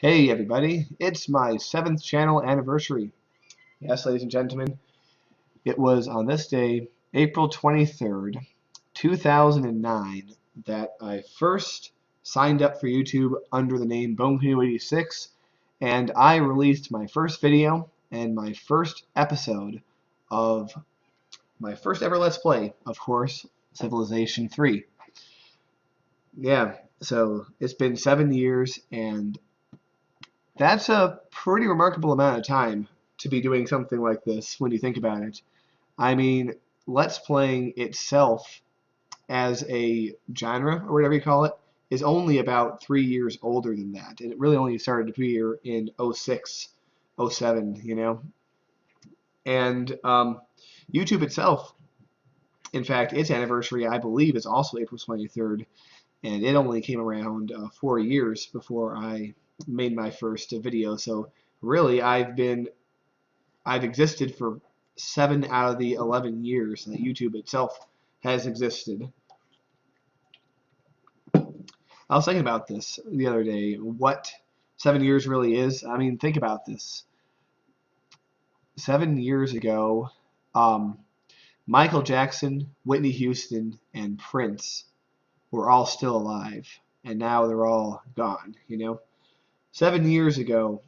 Hey everybody, it's my 7th channel anniversary. Yes, ladies and gentlemen, it was on this day, April 23rd, 2009, that I first signed up for YouTube under the name BoneCanoe86, and I released my first video and my first episode of my first ever Let's Play, of course, Civilization 3. Yeah, so it's been 7 years, and that's a pretty remarkable amount of time to be doing something like this when you think about it. I mean, Let's Playing itself as a genre, or whatever you call it, is only about 3 years older than that. And it really only started to appear in '06, '07, you know? And YouTube itself, in fact, its anniversary, I believe, is also April 23rd. And it only came around 4 years before I made my first video. So really, I've existed for 7 out of the 11 years that YouTube itself has existed. I was thinking about this the other day, what 7 years really is. I mean, think about this. 7 years ago, um, Michael Jackson, Whitney Houston, and Prince were all still alive, and now they're all gone, you know? 7 years ago,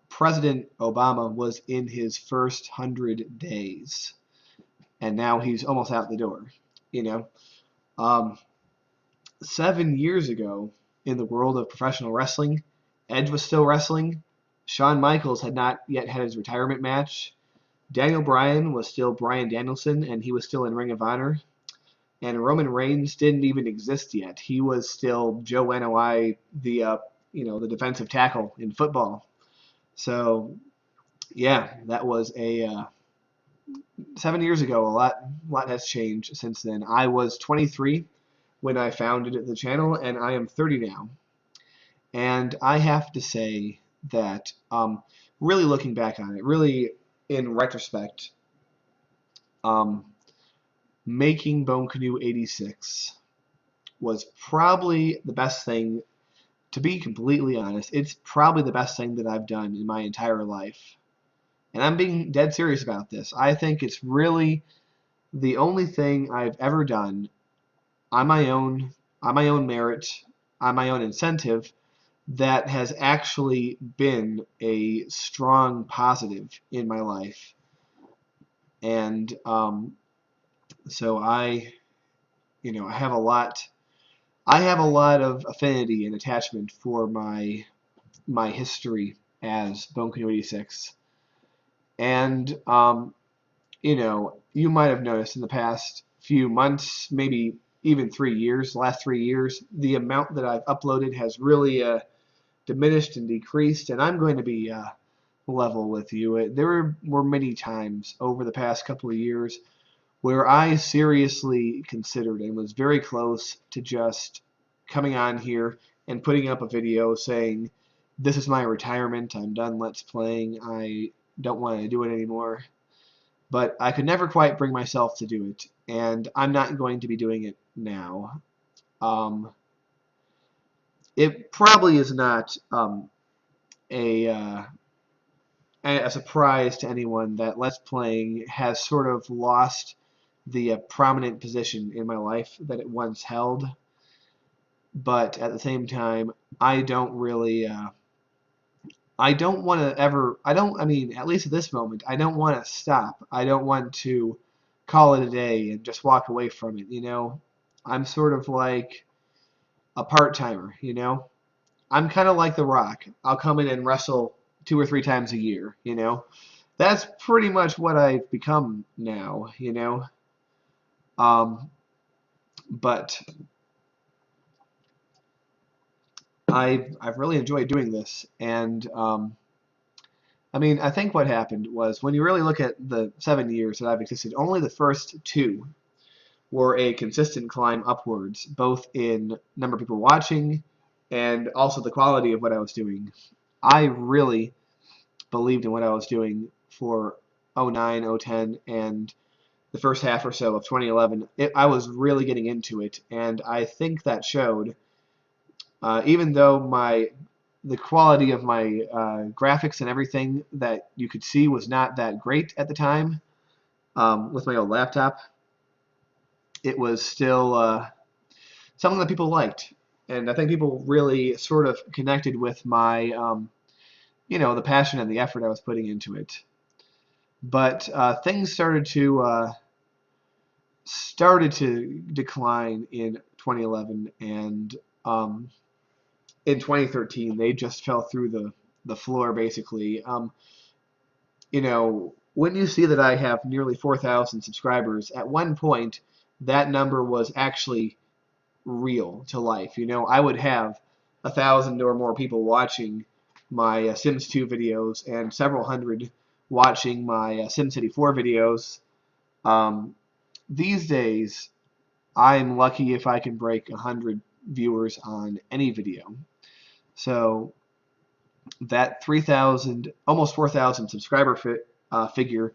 President Obama was in his first 100 days, and now he's almost out the door, you know? Um, 7 years ago, in the world of professional wrestling, Edge was still wrestling. Shawn Michaels had not yet had his retirement match. Daniel Bryan was still Bryan Danielson, and he was still in Ring of Honor. And Roman Reigns didn't even exist yet. He was still Joe Noi, the defensive tackle in football. So yeah, that was a 7 years ago. A lot has changed since then. I was 23 when I founded the channel, and I am 30 now. And I have to say that, really looking back on it, really in retrospect, um, making Bone Canoe 86 was probably the best thing. To be completely honest, it's probably the best thing that I've done in my entire life. And I'm being dead serious about this. I think it's really the only thing I've ever done on my own merit, on my own incentive, that has actually been a strong positive in my life. And so I have a lot. I have a lot of affinity and attachment for my history as Bone Canoe 86. And you might have noticed in the past few months, maybe even 3 years, the last 3 years, the amount that I've uploaded has really diminished and decreased, and I'm going to be level with you. There were many times over the past couple of years where I seriously considered and was very close to just coming on here and putting up a video saying, this is my retirement, I'm done Let's Playing, I don't want to do it anymore. But I could never quite bring myself to do it, and I'm not going to be doing it now. It probably is not a a surprise to anyone that Let's Playing has sort of lost the prominent position in my life that it once held. But at the same time, I don't really, I don't want to ever, I mean, at least at this moment, I don't want to stop. I don't want to call it a day and just walk away from it, you know? I'm sort of like a part-timer, you know? I'm kind of like The Rock. I'll come in and wrestle 2 or 3 times a year, you know? That's pretty much what I've become now, you know? Um, but I've really enjoyed doing this, and I mean, I think what happened was when you really look at the 7 years that I've existed, only the first 2 were a consistent climb upwards, both in number of people watching and also the quality of what I was doing. I really believed in what I was doing for '09, '10, and the first half or so of 2011. I was really getting into it, and I think that showed. Even though the quality of my graphics and everything that you could see was not that great at the time. With my old laptop, it was still something that people liked, and I think people really sort of connected with my, the passion and the effort I was putting into it. But things started to decline in 2011, and in 2013 they just fell through the floor basically. When you see that I have nearly 4,000 subscribers, at one point that number was actually real to life. I would have 1,000 or more people watching my Sims 2 videos and several hundred watching my SimCity 4 videos. Um, these days, I'm lucky if I can break 100 viewers on any video. So that 3,000, almost 4,000 subscriber figure,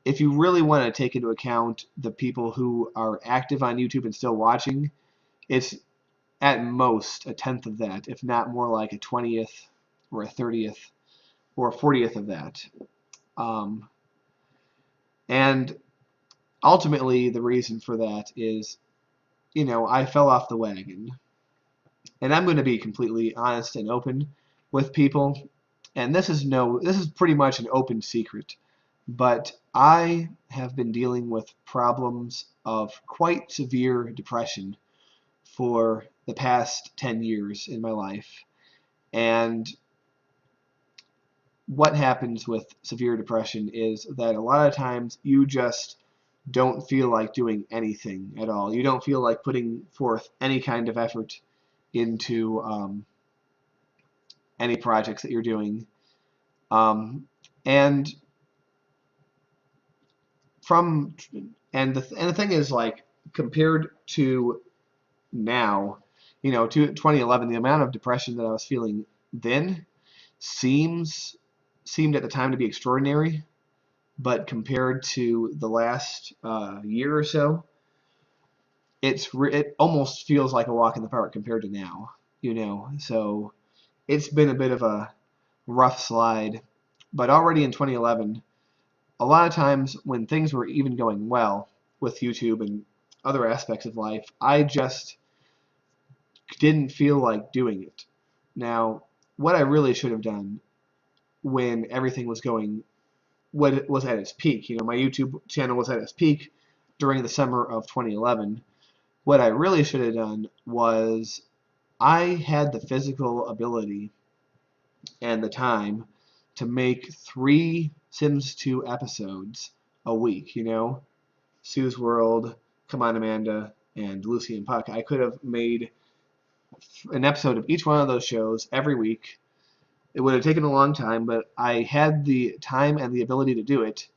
if you really want to take into account the people who are active on YouTube and still watching, it's at most a tenth of that, if not more like a 20th or a 30th or a 40th of that. Um, and ultimately, the reason for that is, I fell off the wagon. And I'm going to be completely honest and open with people. And this is pretty much an open secret. But I have been dealing with problems of quite severe depression for the past 10 years in my life. And what happens with severe depression is that a lot of times you just don't feel like doing anything at all. You don't feel like putting forth any kind of effort into any projects that you're doing. Um, and from and the thing is, like, compared to now, to 2011, the amount of depression that I was feeling then seemed at the time to be extraordinary, but compared to the last year or so, it almost feels like a walk in the park compared to now. So it's been a bit of a rough slide, but already in 2011, a lot of times when things were even going well with YouTube and other aspects of life, I just didn't feel like doing it. Now, what I really should have done when everything was going, what was at its peak, my YouTube channel was at its peak during the summer of 2011. What I really should have done was I had the physical ability and the time to make 3 Sims 2 episodes a week, Sue's World, Come On Amanda, and Lucy and Puck. I could have made an episode of each one of those shows every week. It would have taken a long time, but I had the time and the ability to do it,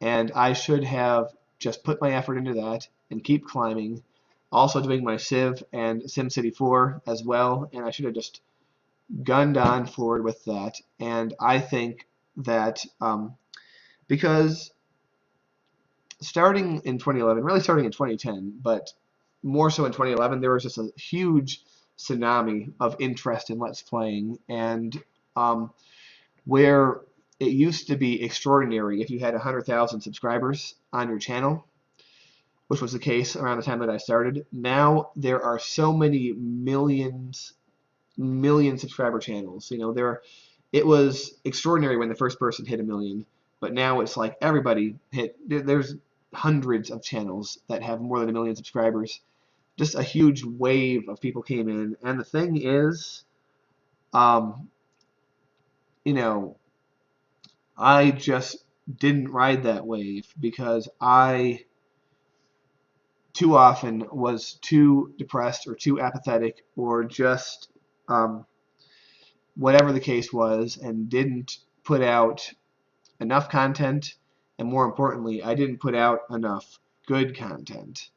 and I should have just put my effort into that and keep climbing. Also doing my Civ and SimCity 4 as well, and I should have just gunned on forward with that. And I think that because starting in 2011, really starting in 2010, but more so in 2011, there was just a huge tsunami of interest in Let's Playing, and where it used to be extraordinary if you had 100,000 subscribers on your channel, which was the case around the time that I started. Now there are so many million subscriber channels. It was extraordinary when the first person hit 1 million, but now it's like everybody hit. There's hundreds of channels that have more than 1 million subscribers. Just a huge wave of people came in, and the thing is, um, I just didn't ride that wave because I too often was too depressed or too apathetic or just whatever the case was, and didn't put out enough content, and more importantly, I didn't put out enough good content,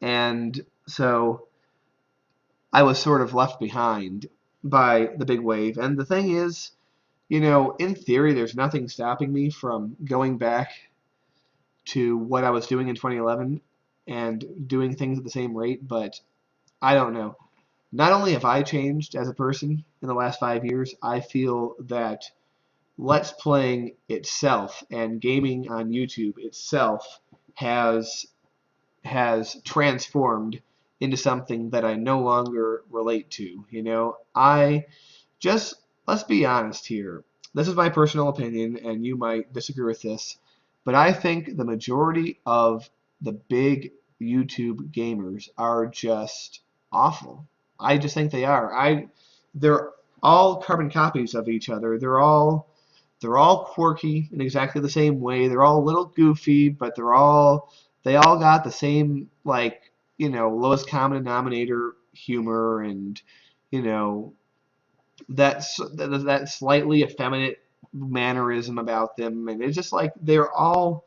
and so I was sort of left behind by the big wave. And the thing is, in theory, there's nothing stopping me from going back to what I was doing in 2011 and doing things at the same rate, but I don't know. not only have I changed as a person in the last 5 years, I feel that Let's Playing itself and gaming on YouTube itself has transformed into something that I no longer relate to. You know, I just let's be honest here. This is my personal opinion, and you might disagree with this, but I think the majority of the big YouTube gamers are just awful. I just think they are. They're all carbon copies of each other. They're all quirky in exactly the same way. They're all a little goofy, but they all got the same, like, lowest common denominator humor, and you know that slightly effeminate mannerism about them, and it's just like they're all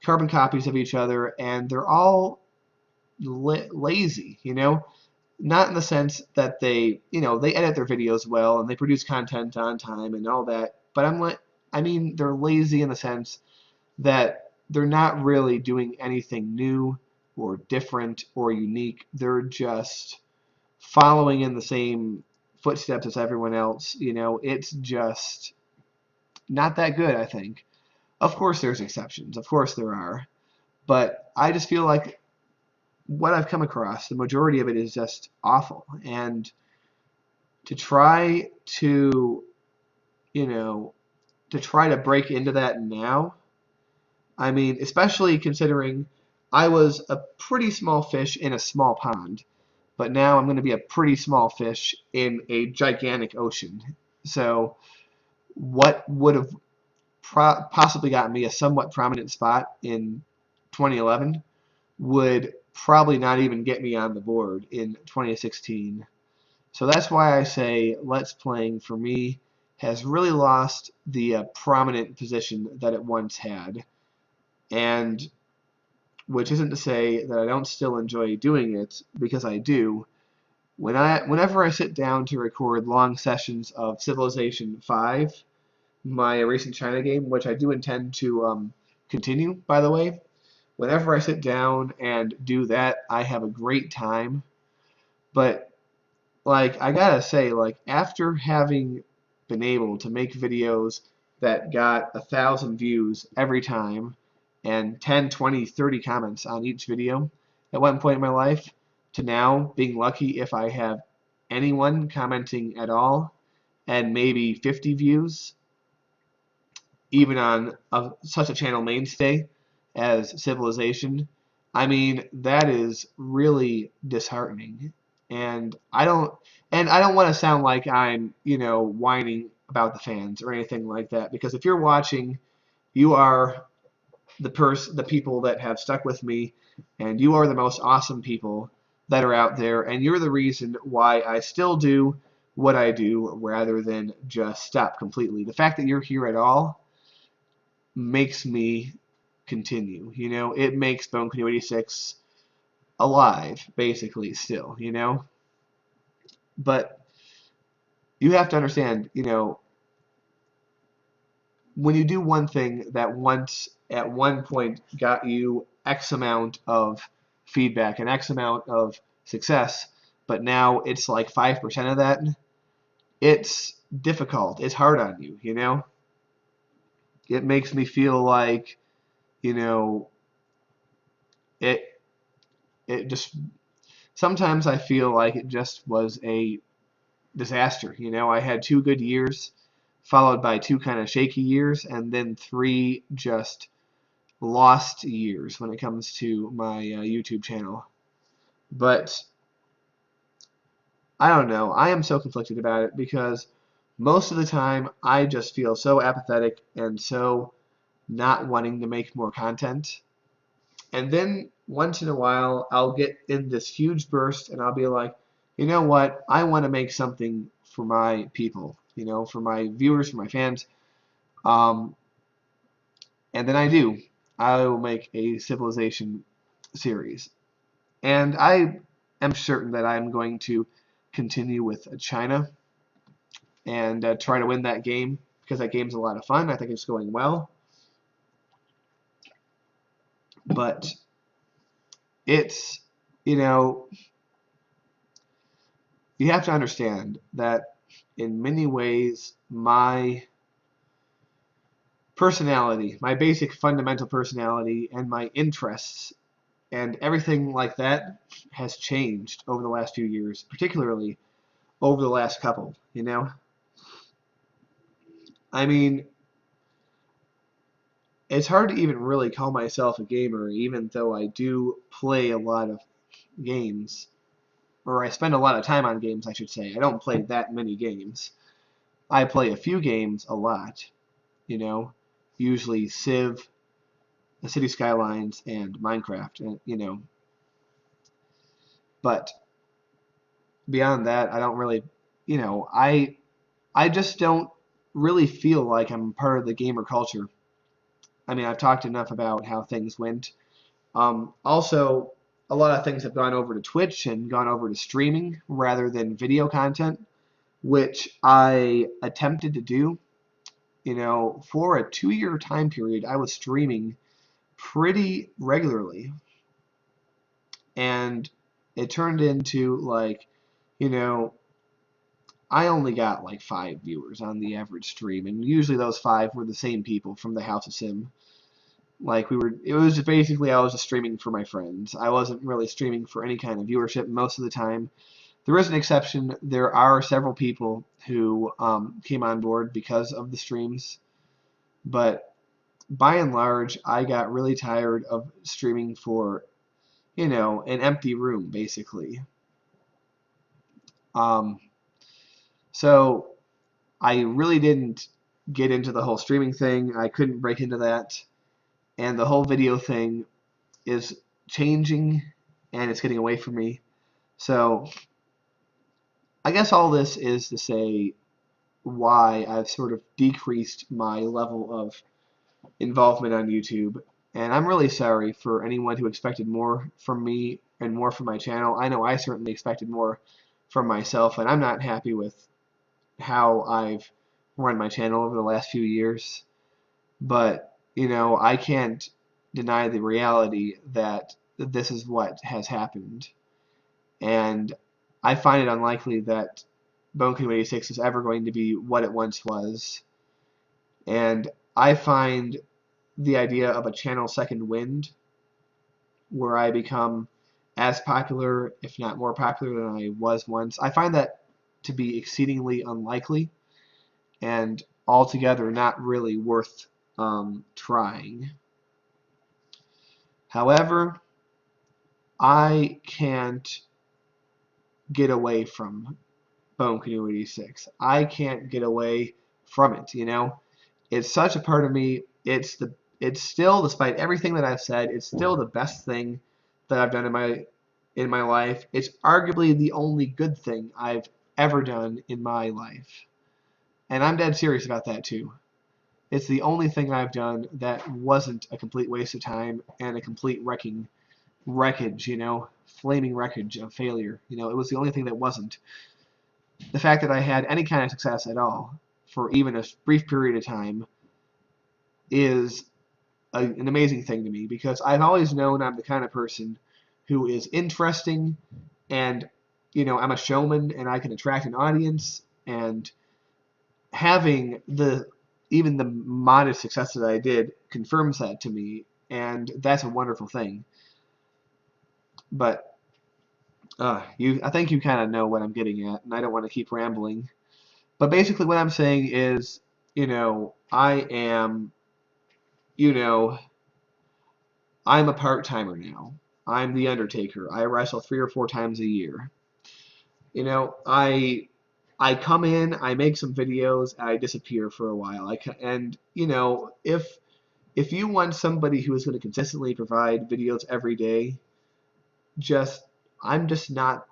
carbon copies of each other, and they're all lazy, not in the sense that they edit their videos well and they produce content on time and all that, but I mean they're lazy in the sense that they're not really doing anything new or different or unique. They're just following in the same footsteps as everyone else. It's just not that good, I think. Of course, there's exceptions. Of course, there are. But I just feel like what I've come across, the majority of it is just awful. And to try to, you know, to try to break into that now, I mean, especially considering I was a pretty small fish in a small pond, but now I'm going to be a pretty small fish in a gigantic ocean. So, what would have possibly gotten me a somewhat prominent spot in 2011 would probably not even get me on the board in 2016. So that's why I say Let's Playing for me has really lost the prominent position that it once had. And which isn't to say that I don't still enjoy doing it, because I do. Whenever I sit down to record long sessions of Civilization 5, my recent China game, which I do intend to continue, by the way, whenever I sit down and do that, I have a great time. But like I gotta say, like after having been able to make videos that got 1,000 views every time and 10, 20, 30 comments on each video at one point in my life, to now being lucky if I have anyone commenting at all and maybe 50 views, even on such a channel mainstay as Civilization, I mean, that is really disheartening. And I don't want to sound like I'm, whining about the fans or anything like that, because if you're watching, you are the people that have stuck with me, and you are the most awesome people that are out there, and you're the reason why I still do what I do rather than just stop completely. The fact that you're here at all makes me continue. It makes Bone Canoe 86 alive, basically, still. But you have to understand, when you do one thing that once at one point got you X amount of feedback and X amount of success, but now it's like 5% of that, it's difficult. It's hard on you. It makes me feel like, you know, it it just sometimes I feel like it just was a disaster. I had 2 good years, followed by 2 kind of shaky years, and then 3 just lost years when it comes to my YouTube channel. But I don't know. I am so conflicted about it because most of the time I just feel so apathetic and so not wanting to make more content. And then once in a while, I'll get in this huge burst and I'll be like, you know what? I want to make something for my people, for my viewers, for my fans. Um, and then I do. I will make a Civilization series. And I am certain that I'm going to continue with China and try to win that game, because that game's a lot of fun. I think it's going well. But it's, you know, you have to understand that in many ways my personality, my basic fundamental personality and my interests and everything like that has changed over the last few years, particularly over the last couple, you know? I mean, it's hard to even really call myself a gamer, even though I do play a lot of games, or I spend a lot of time on games, I should say. I don't play that many games. I play a few games a lot, you know, usually Civ, the City Skylines, and Minecraft, and, you know, but beyond that, I don't really, you know, I just don't really feel like I'm part of the gamer culture. I mean, I've talked enough about how things went. Also, a lot of things have gone over to Twitch and gone over to streaming rather than video content, which I attempted to do. You know, for a 2-year time period, I was streaming pretty regularly, and it turned into like, you know, I only got like 5 viewers on the average stream, and usually those 5 were the same people from the House of Sim. Like it was just basically I was just streaming for my friends. I wasn't really streaming for any kind of viewership most of the time. There is an exception. There are several people who came on board because of the streams, but by and large, I got really tired of streaming for, you know, an empty room, basically. Um, so I really didn't get into the whole streaming thing. I couldn't break into that. And the whole video thing is changing and it's getting away from me. So I guess all this is to say why I've sort of decreased my level of involvement on YouTube. And I'm really sorry for anyone who expected more from me and more from my channel. I know I certainly expected more from myself, and I'm not happy with how I've run my channel over the last few years. But, you know, I can't deny the reality that this is what has happened. And I find it unlikely that Bone Canoe 86 is ever going to be what it once was. And I find the idea of a channel second wind where I become as popular, if not more popular than I was once, I find that to be exceedingly unlikely and altogether not really worth trying. However, I can't get away from Bone Canoe 86. I can't get away from it, you know? It's such a part of me. It's still, despite everything that I've said, it's still the best thing that I've done in my life. It's arguably the only good thing I've ever done in my life. And I'm dead serious about that too. It's the only thing I've done that wasn't a complete waste of time and a complete wreckage, you know, flaming wreckage of failure. You know, it was the only thing that wasn't. The fact that I had any kind of success at all for even a brief period of time is an amazing thing to me because I've always known I'm the kind of person who is interesting and, you know, I'm a showman and I can attract an audience, and having even the modest success that I did confirms that to me, and that's a wonderful thing. But I think you kind of know what I'm getting at, and I don't want to keep rambling. But basically, what I'm saying is, you know, you know, I'm a part-timer now. I'm the Undertaker. I wrestle 3 or 4 times a year. You know, I come in, I make some videos, and I disappear for a while. And you know, if you want somebody who is going to consistently provide videos every day, just I'm just not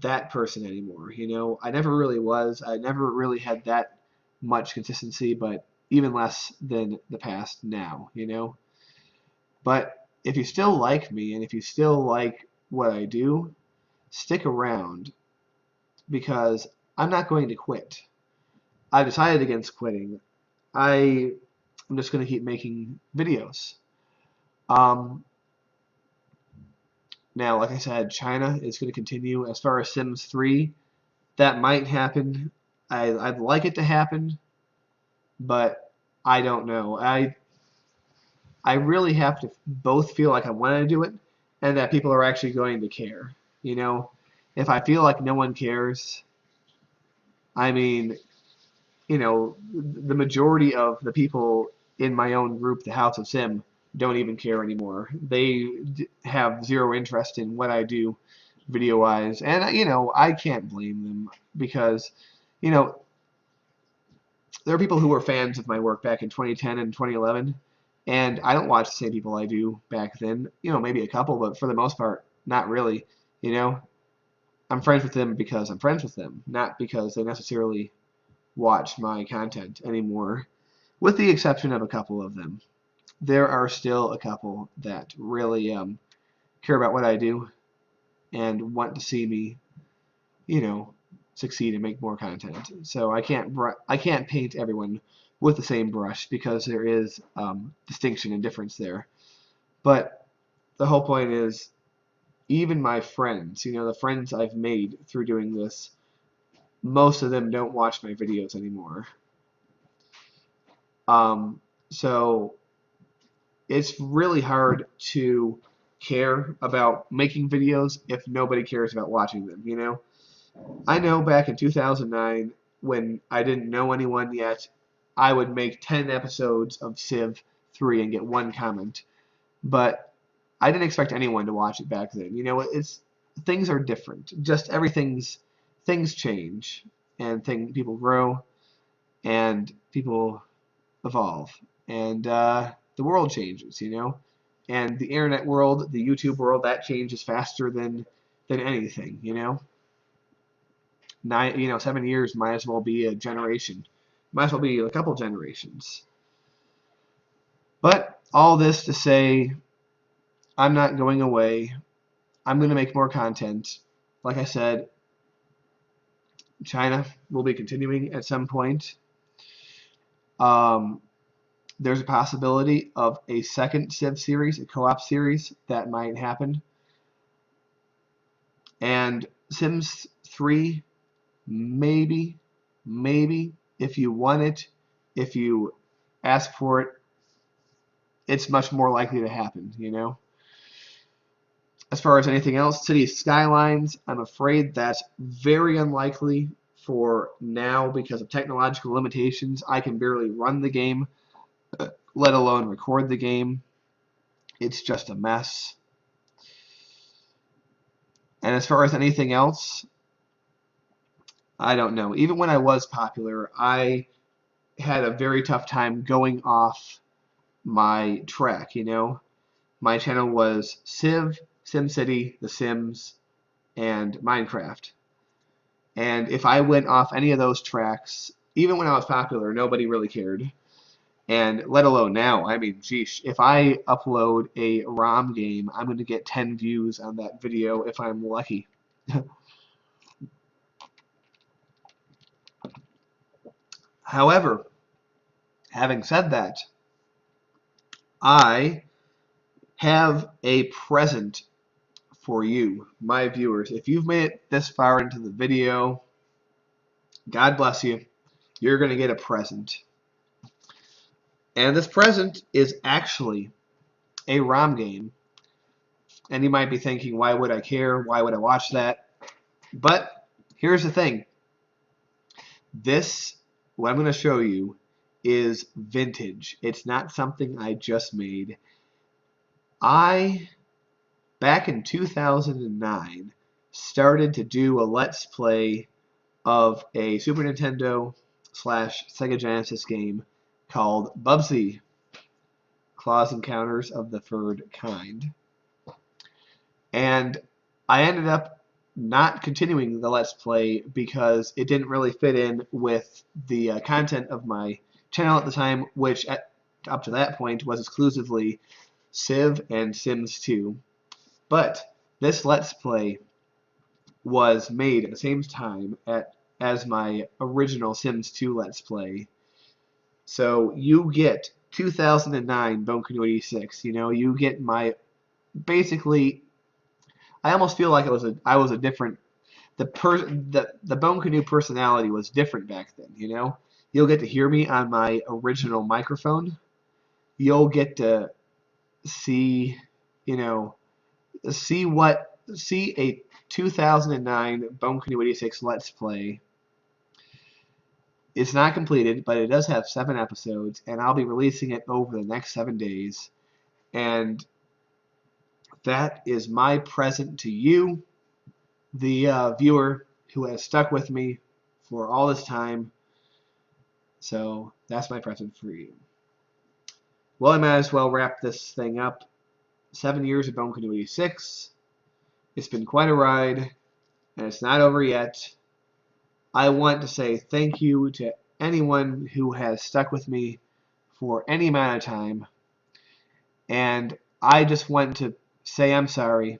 that person anymore. You know, I never really was. I never really had that much consistency, but even less than the past now, you know. But if you still like me and if you still like what I do, stick around because I'm not going to quit. I decided against quitting. I'm just going to keep making videos. Um, Now, like I said, China is going to continue. As far as Sims 3, that might happen. I'd like it to happen, but I don't know. I really have to both feel like I want to do it and that people are actually going to care. You know, if I feel like no one cares, I mean, the majority of the people in my own group, the House of Sim, don't even care anymore. They have zero interest in what I do video-wise, and I can't blame them because, you know, there are people who were fans of my work back in 2010 and 2011, and I don't watch the same people I do back then. Maybe a couple, but for the most part, not really. You know, I'm friends with them because I'm friends with them, not because they necessarily watch my content anymore, with the exception of a couple of them. There are still a couple that really care about what I do and want to see me, you know, succeed and make more content. So I can't paint everyone with the same brush because there is distinction and difference there. But the whole point is, even my friends, the friends I've made through doing this, most of them don't watch my videos anymore. So it's really hard to care about making videos if nobody cares about watching them. I know back in 2009, when I didn't know anyone yet, I would make 10 episodes of Civ 3 and get one comment. But I didn't expect anyone to watch it back then. Things are different. Just things change, and people grow, and people evolve, and the world changes. And the internet world, the YouTube world, that changes faster than anything. 7 years might as well be a generation, might as well be a couple generations. But all this to say, I'm not going away. I'm going to make more content. Like I said, China will be continuing at some point. There's a possibility of a second Civ series, a co-op series, that might happen. And Sims 3, maybe, if you want it, if you ask for it, it's much more likely to happen. As far as anything else, City Skylines, I'm afraid that's very unlikely for now because of technological limitations. I can barely run the game, let alone record the game. It's just a mess. And as far as anything else, I don't know. Even when I was popular, I had a very tough time going off my track. My channel was Civ, SimCity, The Sims, and Minecraft. And if I went off any of those tracks, even when I was popular, nobody really cared. And let alone now, I mean, geesh, if I upload a ROM game, I'm going to get 10 views on that video if I'm lucky. However, having said that, I have a present for you, my viewers. If you've made it this far into the video, God bless you. You're going to get a present. And this present is actually a ROM game. And you might be thinking, why would I care? Why would I watch that? But here's the thing. What I'm going to show you, is vintage. It's not something I just made. Back in 2009, started to do a Let's Play of a Super Nintendo / Sega Genesis game called Bubsy, Claws Encounters of the Third Kind. And I ended up not continuing the Let's Play because it didn't really fit in with the content of my channel at the time, which up to that point was exclusively Civ and Sims 2. But this Let's Play was made at the same time as my original Sims 2 Let's Play. So you get 2009 Bone Canoe 86. You get basically, I almost feel like I was a different the Bone Canoe personality was different back then, you know? You'll get to hear me on my original microphone. You'll get to see, you know, see a 2009 Bone Canoe 86 Let's Play. It's not completed, but it does have 7 episodes, and I'll be releasing it over the next 7 days. And that is my present to you, the viewer who has stuck with me for all this time. So that's my present for you. Well, I might as well wrap this thing up. 7 years of Bone Canoe 86. It's been quite a ride, and it's not over yet. I want to say thank you to anyone who has stuck with me for any amount of time. And I just want to say I'm sorry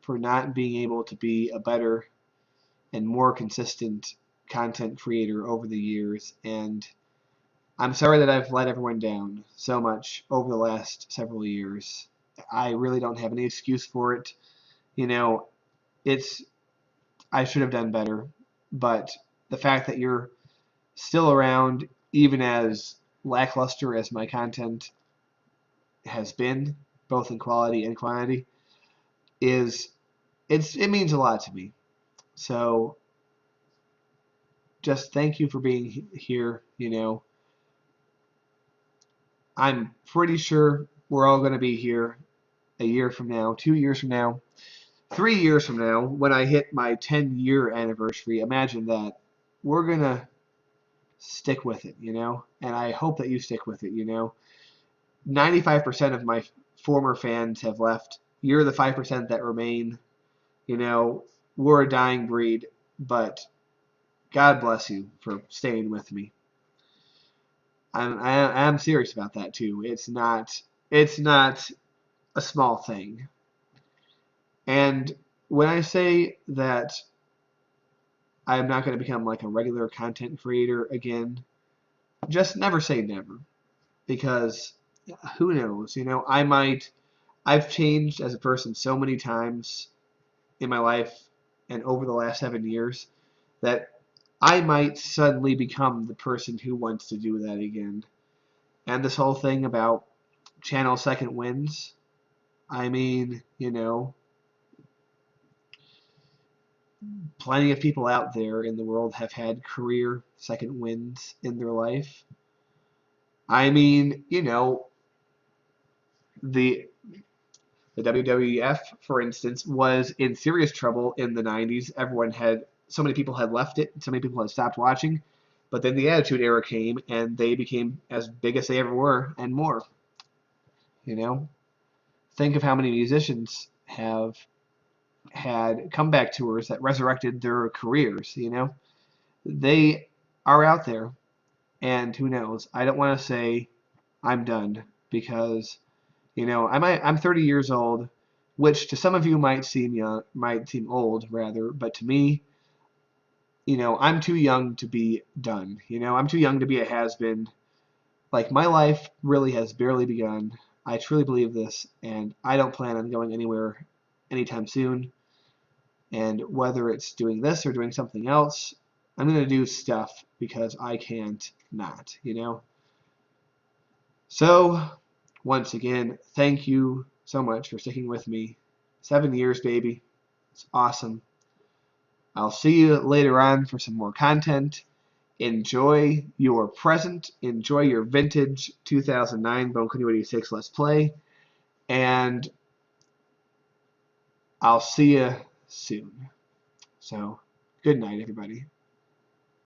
for not being able to be a better and more consistent content creator over the years. And I'm sorry that I've let everyone down so much over the last several years. I really don't have any excuse for it. You know, I should have done better, but the fact that you're still around, even as lackluster as my content has been, both in quality and quantity, it means a lot to me. So just thank you for being here. You know, I'm pretty sure we're all going to be here a year from now, 2 years from now, 3 years from now, when I hit my 10-year anniversary. Imagine that. We're going to stick with it, you know, and I hope that you stick with it, you know. 95% of my former fans have left. You're the 5% that remain. You know, we're a dying breed, but God bless you for staying with me. I'm serious about that too. It's not a small thing. And when I say that I'm not going to become like a regular content creator again, just never say never, because who knows, you know, I've changed as a person so many times in my life and over the last 7 years that I might suddenly become the person who wants to do that again. And this whole thing about channel second wins, I mean, you know, plenty of people out there in the world have had career second wins in their life. I mean, you know, the the WWF, for instance, was in serious trouble in the 90s. So many people had left it, so many people had stopped watching. But then the Attitude Era came, and they became as big as they ever were, and more. You know, think of how many musicians have had comeback tours that resurrected their careers. You know, they are out there, and who knows? I don't want to say I'm done because you know I'm 30 years old, which to some of you might seem young, might seem old rather, but to me, you know, I'm too young to be done. You know, I'm too young to be a has-been. Like, my life really has barely begun. I truly believe this, and I don't plan on going anywhere anytime soon. And whether it's doing this or doing something else, I'm going to do stuff because I can't not, you know? So, once again, thank you so much for sticking with me. 7 years, baby. It's awesome. I'll see you later on for some more content. Enjoy your present. Enjoy your vintage 2009 Bone Canoe 86 Let's Play. And I'll see you soon. So, good night, everybody.